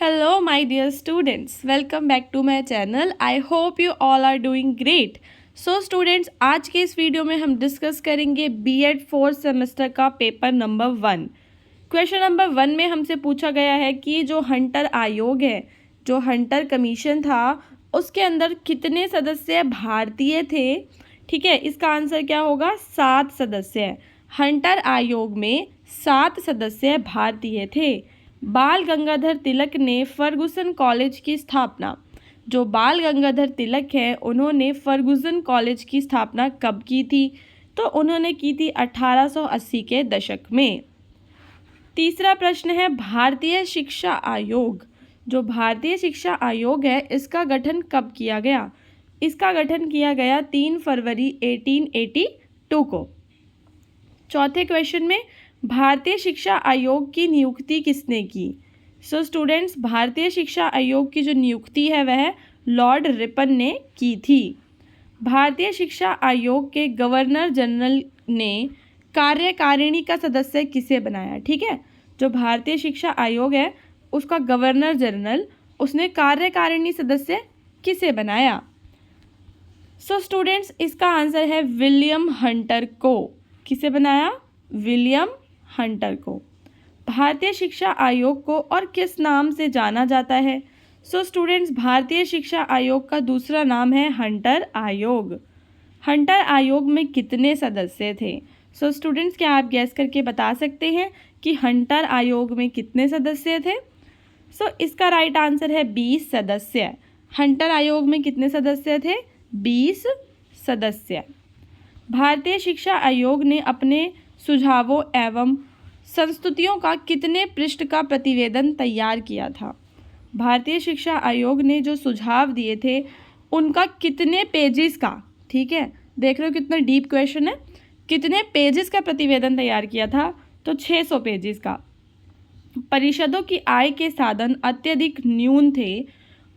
Hello, my dear students. Welcome back to my channel. I hope you all are doing great. Students, आज के इस video में हम discuss करेंगे BEd 4th semester का paper number 1। Question number 1 में हमसे पूछा गया है कि जो हंटर आयोग है, जो हंटर कमीशन था, उसके अंदर कितने सदस्य भारतीय थे। ठीक है, इसका आंसर क्या होगा? 7 सदस्य। हंटर आयोग में 7 सदस्य भारतीय थे। बाल गंगाधर तिलक ने फर्गुसन कॉलेज की स्थापना, जो बाल गंगाधर तिलक है उन्होंने फर्गुसन कॉलेज की स्थापना कब की थी? तो उन्होंने की थी 1880 के दशक में। तीसरा प्रश्न है भारतीय शिक्षा आयोग। जो भारतीय शिक्षा आयोग है इसका गठन कब किया गया? इसका गठन किया गया 3 फरवरी 1882 को। चौथे क्वेश्चन में भारतीय शिक्षा आयोग की नियुक्ति किसने की? स्टूडेंट्स, भारतीय शिक्षा आयोग की जो नियुक्ति है वह लॉर्ड रिपन ने की थी। भारतीय शिक्षा आयोग के गवर्नर जनरल ने कार्यकारिणी का सदस्य किसे बनाया? ठीक है, जो भारतीय शिक्षा आयोग है उसका गवर्नर जनरल, उसने कार्यकारिणी सदस्य किसे बनाया? स्टूडेंट्स, इसका आंसर है विलियम हंटर को। किसे बनाया? विलियम हंटर को। भारतीय शिक्षा आयोग को और किस नाम से जाना जाता है? स्टूडेंट्स, भारतीय शिक्षा आयोग का दूसरा नाम है हंटर आयोग। हंटर आयोग में कितने सदस्य थे? स्टूडेंट्स, क्या आप गैस करके बता सकते हैं कि हंटर आयोग में कितने सदस्य थे? इसका राइट आंसर है 20 सदस्य। हंटर आयोग में कितने सदस्य थे? 20 सदस्य। भारतीय शिक्षा आयोग ने अपने सुझावों एवं संस्तुतियों का कितने पृष्ठ का प्रतिवेदन तैयार किया था? भारतीय शिक्षा आयोग ने जो सुझाव दिए थे उनका कितने पेजेस का, ठीक है, देख रहे हो कितना डीप क्वेश्चन है, कितने पेजेस का प्रतिवेदन तैयार किया था? तो 600 पेजेस का। परिषदों की आय के साधन अत्यधिक न्यून थे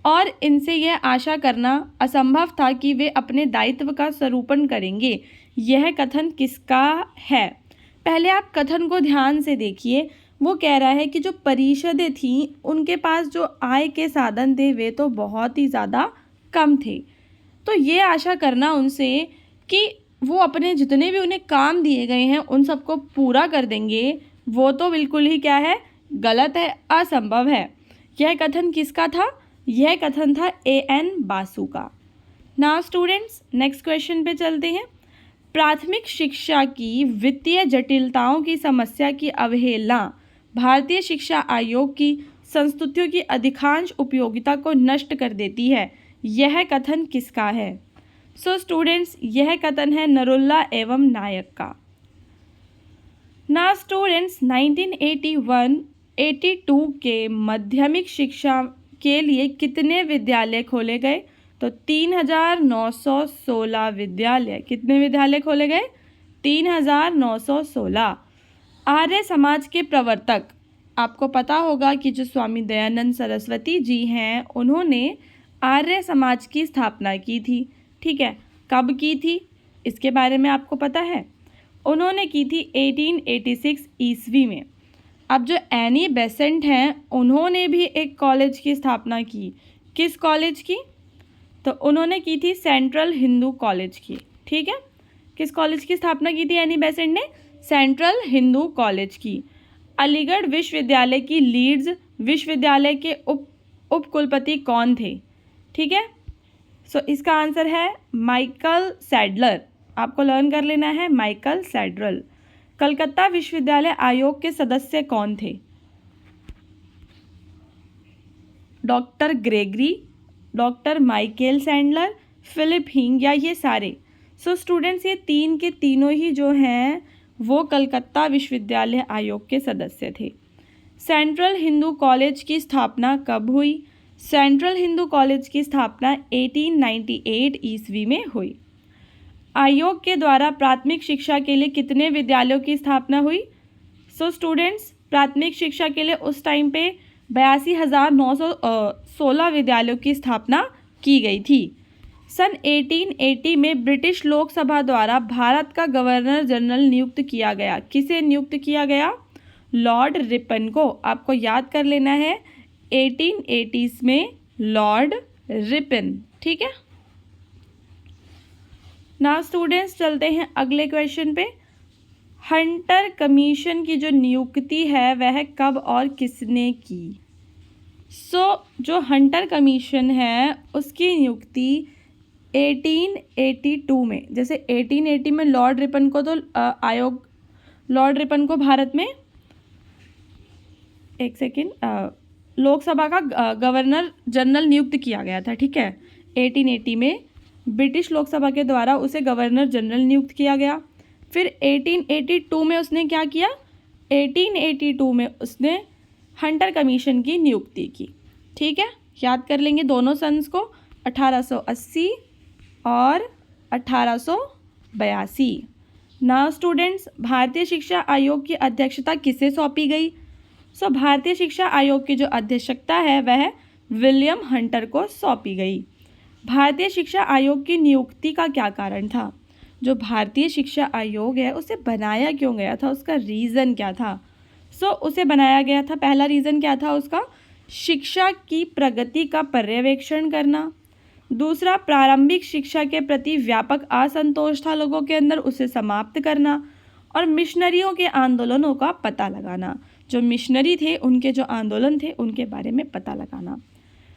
और इनसे यह आशा करना असंभव था कि वे अपने दायित्व का स्वरूपन करेंगे। यह कथन किसका है? पहले आप कथन को ध्यान से देखिए। वो कह रहा है कि जो परिषदें थीं उनके पास जो आय के साधन थे वे तो बहुत ही ज़्यादा कम थे, तो ये आशा करना उनसे कि वो अपने जितने भी उन्हें काम दिए गए हैं उन सबको पूरा कर देंगे, वो तो बिल्कुल ही क्या है? गलत है, असंभव है। यह कथन किसका था? यह कथन था A.N. बासु का। नाउ स्टूडेंट्स, नेक्स्ट क्वेश्चन पे चलते हैं। प्राथमिक शिक्षा की वित्तीय जटिलताओं की समस्या की अवहेलना भारतीय शिक्षा आयोग की संस्तुतियों की अधिकांश उपयोगिता को नष्ट कर देती है। यह कथन किसका है? स्टूडेंट्स, यह कथन है नरुला एवं नायक का। ना स्टूडेंट्स, 1981-82 के माध्यमिक शिक्षा के लिए कितने विद्यालय खोले गए? तो 3916 विद्यालय। कितने विद्यालय खोले गए? 3916। आर्य समाज के प्रवर्तक, आपको पता होगा कि जो स्वामी दयानंद सरस्वती जी हैं उन्होंने आर्य समाज की स्थापना की थी। ठीक है, कब की थी इसके बारे में आपको पता है? उन्होंने की थी 1886 ईस्वी में। अब जो एनी बेसेंट हैं उन्होंने भी एक कॉलेज की स्थापना की। किस कॉलेज की? तो उन्होंने की थी सेंट्रल हिंदू कॉलेज की। ठीक है, किस कॉलेज की स्थापना की थी एनी बेसेंट ने? सेंट्रल हिंदू कॉलेज की। अलीगढ़ विश्वविद्यालय की लीड्स विश्वविद्यालय के उप कुलपति कौन थे? ठीक है, इसका आंसर है माइकल सैडलर। आपको लर्न कर लेना है माइकल सैडलर। कलकत्ता विश्वविद्यालय आयोग के सदस्य कौन थे? Doctor Gregory, doctor Michael Sadler, Philip Hing, या ये सारे? स्टूडेंट्स, ये तीन के तीनों ही जो हैं वो कलकत्ता विश्वविद्यालय आयोग के सदस्य थे। सेंट्रल हिंदू कॉलेज की स्थापना कब हुई? सेंट्रल हिंदू कॉलेज की स्थापना 1898 ईस्वी में हुई। आयोग के द्वारा प्राथमिक शिक्षा के लिए कितने विद्यालयों की स्थापना हुई? स्टूडेंट्स, प्राथमिक शिक्षा के लिए उस टाइम पे 82,916 विद्यालयों की स्थापना की गई थी। सन 1880 में ब्रिटिश लोकसभा द्वारा भारत का गवर्नर जनरल नियुक्त किया गया। किसे नियुक्त किया गया? लॉर्ड रिपन को। आपको याद कर लेना है 1880s में लॉर्ड रिपन। ठीक है ना स्टूडेंट्स, चलते हैं अगले क्वेश्चन पे। हंटर कमीशन की जो नियुक्ति है वह कब और किसने की? जो हंटर कमीशन है उसकी नियुक्ति 1882 में, जैसे 1880 में लॉर्ड रिपन को तो लॉर्ड रिपन को भारत में लोकसभा का गवर्नर जनरल नियुक्त किया गया था। ठीक है, 1880 में ब्रिटिश लोकसभा के द्वारा उसे गवर्नर जनरल नियुक्त किया गया। फिर 1882 में उसने क्या किया? 1882 में उसने हंटर कमीशन की नियुक्ति की। ठीक है, याद कर लेंगे दोनों सन्स को, 1880 और 1882। नाउ स्टूडेंट्स, भारतीय शिक्षा आयोग की अध्यक्षता किसे सौंपी गई? भारतीय शिक्षा आयोग की जो अध्यक्षता है वह विलियम हंटर को सौंपी गई। भारतीय शिक्षा आयोग की नियुक्ति का क्या कारण था? जो भारतीय शिक्षा आयोग है उसे बनाया क्यों गया था, उसका रीज़न क्या था? उसे बनाया गया था, पहला रीज़न क्या था उसका? शिक्षा की प्रगति का पर्यवेक्षण करना। दूसरा, प्रारंभिक शिक्षा के प्रति व्यापक असंतोष था लोगों के अंदर, उसे समाप्त करना। और मिशनरियों के आंदोलनों का पता लगाना, जो मिशनरी थे उनके जो आंदोलन थे उनके बारे में पता लगाना।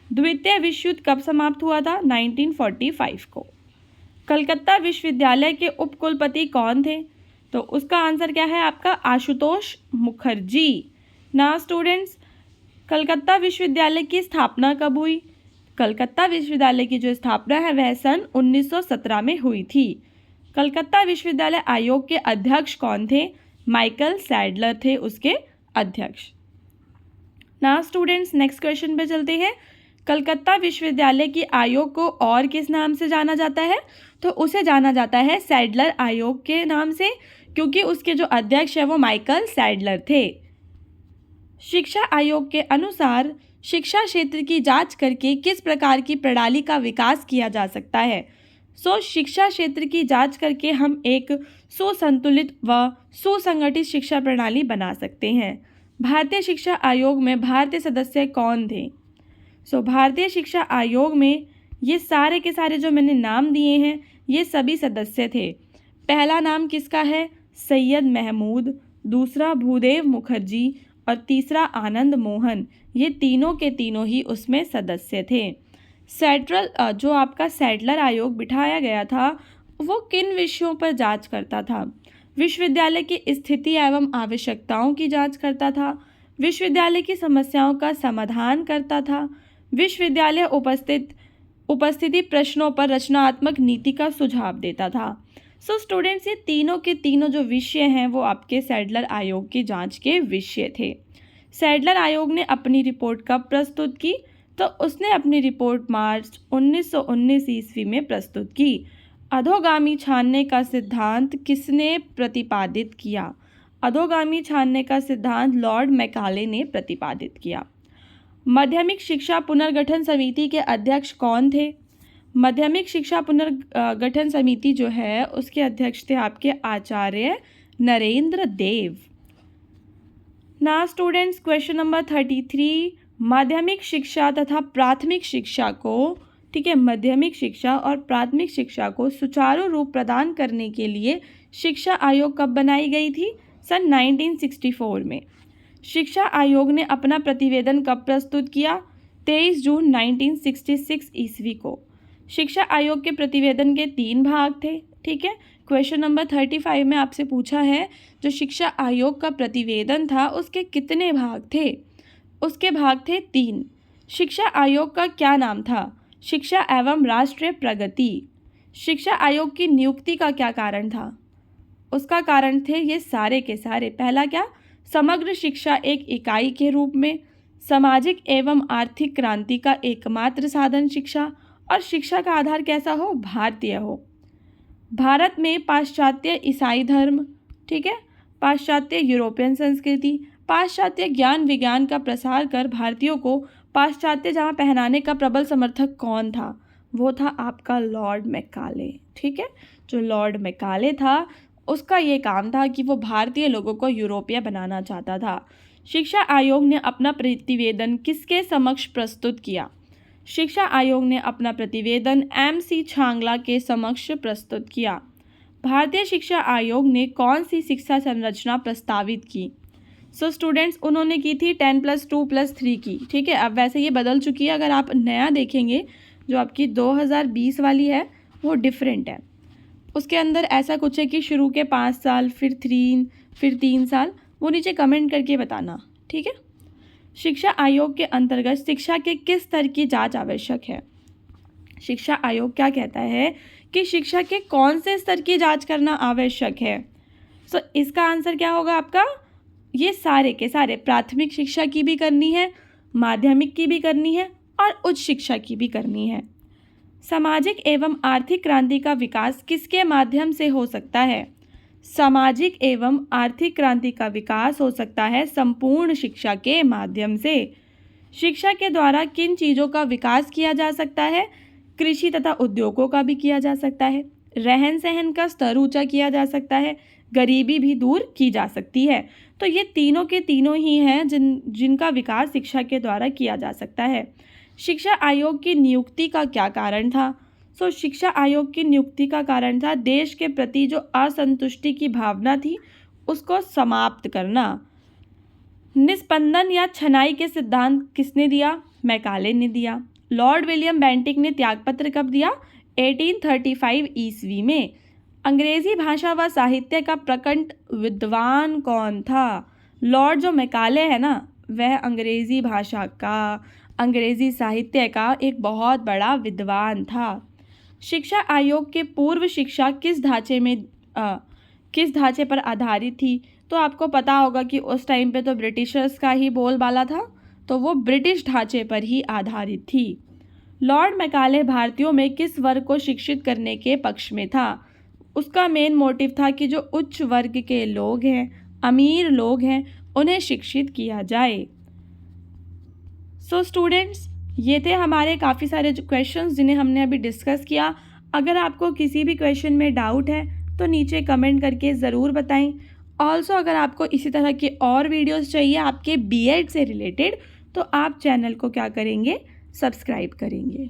द्वितीय विश्व युद्ध कब समाप्त हुआ था? 1945 को। कलकत्ता विश्वविद्यालय के उपकुलपति कौन थे? तो उसका आंसर क्या है आपका? आशुतोष मुखर्जी। ना स्टूडेंट्स, कलकत्ता विश्वविद्यालय की स्थापना कब हुई? कलकत्ता विश्वविद्यालय की जो स्थापना है वह सन 1917 में हुई थी। कलकत्ता विश्वविद्यालय आयोग के अध्यक्ष कौन थे? माइकल सैडलर थे उसके अध्यक्ष। ना स्टूडेंट्स, नेक्स्ट क्वेश्चन पे चलते हैं। कलकत्ता विश्वविद्यालय की आयोग को और किस नाम से जाना जाता है? तो उसे जाना जाता है सैडलर आयोग के नाम से, क्योंकि उसके जो अध्यक्ष है वो माइकल सैडलर थे। शिक्षा आयोग के अनुसार शिक्षा क्षेत्र की जांच करके किस प्रकार की प्रणाली का विकास किया जा सकता है? शिक्षा क्षेत्र की जांच करके हम एक सुसंतुलित व सुसंगठित शिक्षा प्रणाली बना सकते हैं। भारतीय शिक्षा आयोग में भारतीय सदस्य कौन थे? भारतीय शिक्षा आयोग में ये सारे के सारे जो मैंने नाम दिए हैं ये सभी सदस्य थे। पहला नाम किसका है? सैयद महमूद, दूसरा भूदेव मुखर्जी और तीसरा आनंद मोहन। ये तीनों के तीनों ही उसमें सदस्य थे। जो आपका सैडलर आयोग बिठाया गया था वो किन विषयों पर जांच करता था? विश्वविद्यालय की स्थिति एवं आवश्यकताओं की जांच करता था, विश्वविद्यालय की समस्याओं का समाधान करता था, विश्वविद्यालय उपस्थिति प्रश्नों पर रचनात्मक नीति का सुझाव देता था। स्टूडेंट्स, ये तीनों के तीनों जो विषय हैं वो आपके सैडलर आयोग की जांच के विषय थे। सैडलर आयोग ने अपनी रिपोर्ट कब प्रस्तुत की? तो उसने अपनी रिपोर्ट मार्च 1919 ईस्वी में प्रस्तुत की। अधोगामी छानने का सिद्धांत किसने प्रतिपादित किया? अधोगामी छानने का सिद्धांत लॉर्ड मैकाले ने प्रतिपादित किया। माध्यमिक शिक्षा पुनर्गठन समिति के अध्यक्ष कौन थे? माध्यमिक शिक्षा पुनर्गठन समिति जो है उसके अध्यक्ष थे आपके आचार्य नरेंद्र देव। ना स्टूडेंट्स, क्वेश्चन नंबर 33, माध्यमिक शिक्षा तथा प्राथमिक शिक्षा को, ठीक है, माध्यमिक शिक्षा और प्राथमिक शिक्षा को सुचारू रूप प्रदान करने के लिए शिक्षा आयोग कब बनाई गई थी? सन 1964 में। शिक्षा आयोग ने अपना प्रतिवेदन कब प्रस्तुत किया? 23 जून 1966 ईस्वी को। शिक्षा आयोग के प्रतिवेदन के 3 भाग थे। ठीक है, क्वेश्चन नंबर 35 में आपसे पूछा है जो शिक्षा आयोग का प्रतिवेदन था उसके कितने भाग थे? उसके भाग थे 3। शिक्षा आयोग का क्या नाम था? शिक्षा एवं राष्ट्रीय प्रगति। शिक्षा आयोग की नियुक्ति का क्या कारण था? उसका कारण थे ये सारे के सारे। पहला क्या? समग्र शिक्षा एक इकाई के रूप में, सामाजिक एवं आर्थिक क्रांति का एकमात्र साधन शिक्षा, और शिक्षा का आधार कैसा हो? भारतीय हो। भारत में पाश्चात्य ईसाई धर्म, ठीक है, पाश्चात्य यूरोपियन संस्कृति, पाश्चात्य ज्ञान विज्ञान का प्रसार कर भारतीयों को पाश्चात्य जहाँ पहनाने का प्रबल समर्थक कौन था? वो था आपका लॉर्ड मैकाले। ठीक है, जो लॉर्ड मैकाले था उसका ये काम था कि वो भारतीय लोगों को यूरोपीय बनाना चाहता था। शिक्षा आयोग ने अपना प्रतिवेदन किसके समक्ष प्रस्तुत किया? शिक्षा आयोग ने अपना प्रतिवेदन MC छांगला के समक्ष प्रस्तुत किया। भारतीय शिक्षा आयोग ने कौन सी शिक्षा संरचना प्रस्तावित की? स्टूडेंट्स, उन्होंने की थी 10+2+3 की। ठीक है, अब वैसे ये बदल चुकी है। अगर आप नया देखेंगे, जो आपकी 2020 वाली है वो डिफरेंट है। उसके अंदर ऐसा कुछ है कि शुरू के 5 साल, फिर 3 साल। वो नीचे कमेंट करके बताना, ठीक है। शिक्षा आयोग के अंतर्गत शिक्षा के किस स्तर की जांच आवश्यक है? शिक्षा आयोग क्या कहता है कि शिक्षा के कौन से स्तर की जांच करना आवश्यक है? इसका आंसर क्या होगा आपका? ये सारे के सारे, प्राथमिक शिक्षा की भी करनी है, माध्यमिक की भी करनी है और उच्च शिक्षा की भी करनी है। सामाजिक एवं आर्थिक क्रांति का विकास किसके माध्यम से हो सकता है? सामाजिक एवं आर्थिक क्रांति का विकास हो सकता है संपूर्ण शिक्षा के माध्यम से। शिक्षा के द्वारा किन चीज़ों का विकास किया जा सकता है? कृषि तथा उद्योगों का भी किया जा सकता है, रहन सहन का स्तर ऊंचा किया जा सकता है, गरीबी भी दूर की जा सकती है। तो ये तीनों के तीनों ही हैं जिनका विकास शिक्षा के द्वारा किया जा सकता है। शिक्षा आयोग की नियुक्ति का क्या कारण था? शिक्षा आयोग की नियुक्ति का कारण था देश के प्रति जो असंतुष्टि की भावना थी उसको समाप्त करना। निस्पंदन या छनाई के सिद्धांत किसने दिया? मैकाले ने दिया। लॉर्ड विलियम बेंटिक ने त्यागपत्र कब दिया? 1835 ईस्वी में। अंग्रेजी भाषा व साहित्य का प्रकट विद्वान कौन था? लॉर्ड जो मैकाले है ना, वह अंग्रेजी भाषा का, अंग्रेजी साहित्य का एक बहुत बड़ा विद्वान था। शिक्षा आयोग के पूर्व शिक्षा किस ढांचे पर आधारित थी? तो आपको पता होगा कि उस टाइम पे तो ब्रिटिशर्स का ही बोलबाला था, तो वो ब्रिटिश ढांचे पर ही आधारित थी। लॉर्ड मैकाले भारतीयों में किस वर्ग को शिक्षित करने के पक्ष में था? उसका मेन मोटिव था कि जो उच्च वर्ग के लोग हैं, अमीर लोग हैं, उन्हें शिक्षित किया जाए। स्टूडेंट्स, ये थे हमारे काफ़ी सारे जो क्वेश्चंस जिन्हें हमने अभी डिस्कस किया। अगर आपको किसी भी क्वेश्चन में डाउट है तो नीचे कमेंट करके ज़रूर बताएं। ऑल्सो अगर आपको इसी तरह के और वीडियोस चाहिए आपके बीएड से रिलेटेड, तो आप चैनल को क्या करेंगे? सब्सक्राइब करेंगे।